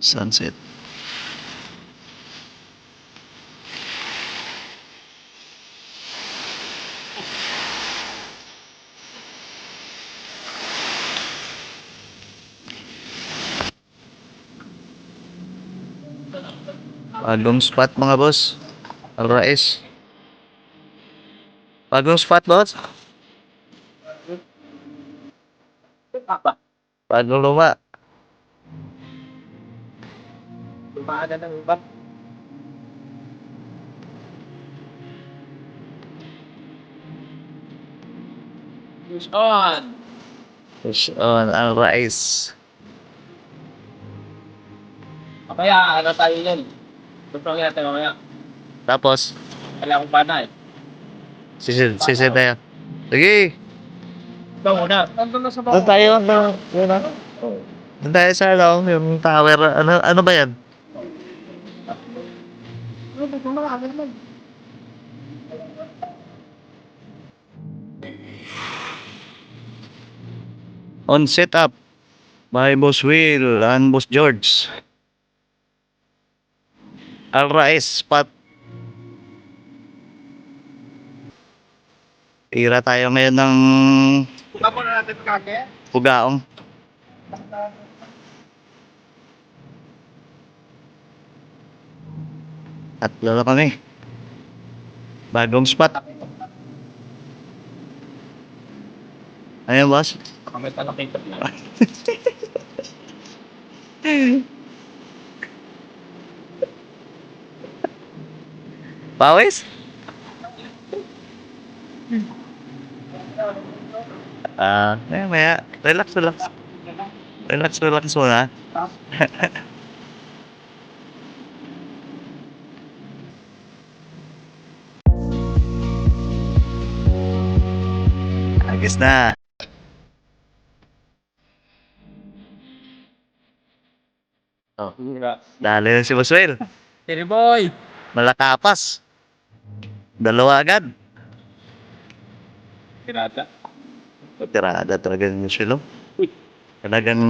Sunset. Bagong spot mga boss. Alright. Bagong spot boss. Bagong luma. Lumaan na ng iba. Push on! Push on. Alright. Mamaya, ano tayo yan? Tutrong natin mamaya. Tapos, Kailangan ko pa na eh. sisid na yan. Sige. Ikaw muna. Nandun na sa Doon tayo. Yun na. Doon tayo sa ano, yung tower. Ano ba yan? Ano ba kung nakakagod naman? On setup by Boss Will and Boss George. Alright, spot. Tira tayo ngayon ng Tapos na natin kake. pugaong. Tatlo na kami. Bagong spot. Ayun, boss. Kami talakita na. Pawis? Maya. Relax, relax. Relax, relax muna. Agis na. Oh, dali na si Boss Will. Tiri boy! Malakapas. Dalawa agad. Pirata. Tirada talaga yung silo. Uy! Talagang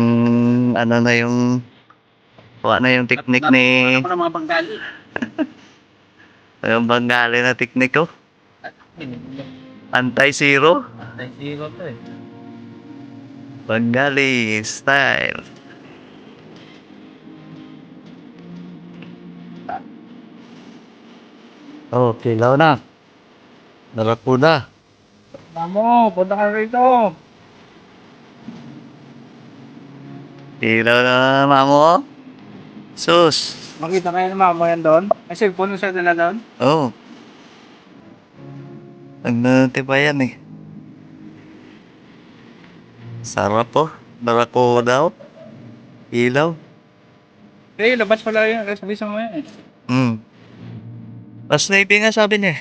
ano na yung kuha na yung technique ni Ako ng mga Bengali. yung Bengali na technique ko. Anti-zero. Zero to eh. Bengali style. Oh, kilaw na. Narako na. Mamo, punta ka rito. Kilaw na, mamo. Sus. Makita kayo ng mamo yan doon? May cellphone siya nila doon? Oh. Nagtitibayan eh. Sarap po. Narako daw. Ilaw. Eh, labas pala yun. Sabi sa mga yan. Hmm. Mas naibi nga sabi niya.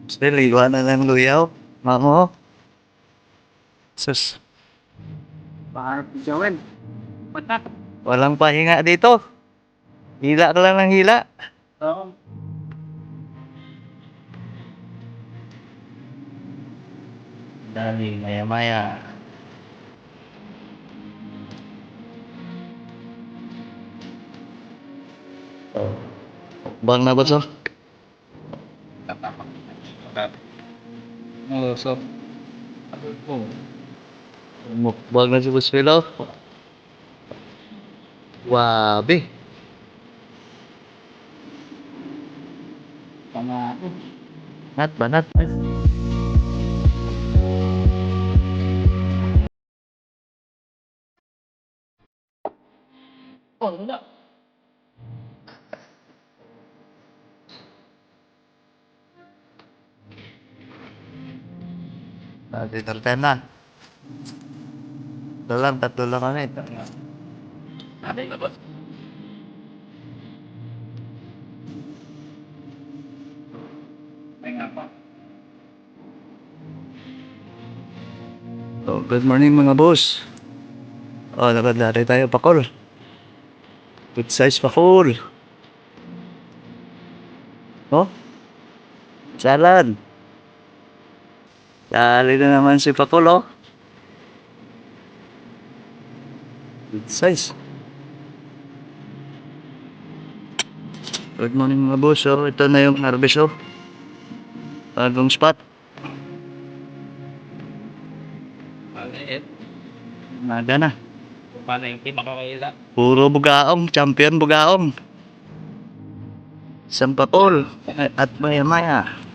Still, iwanan ng luyaw. Mamo. Sus. Paharap ni Joel. Patak. Walang pahinga dito. Hila ka lang ng hila. Oo. Dali, maya-maya. Bang na ba so? Tatapak. Oo, so. Oh. Mukbang na si Boss Willow. Wabe. Tama. Nat banat. Oh, wala. Dinner time na. Tatlo lang kami. Ano yung labas? Ay nga pa. Oh, good morning mga boss. Oh, nakadari tayo pakol. Good size pakol. Oh, salad. Dali na naman si Pakul, oh. Good size. Good morning mga boss, oh. Ito na yung harvest, oh. Bagong spot. Maliit. Naga na. Paano yung pinakakaila? Puro bugaong, champion bugaong. Isang Pakul. At maya maya.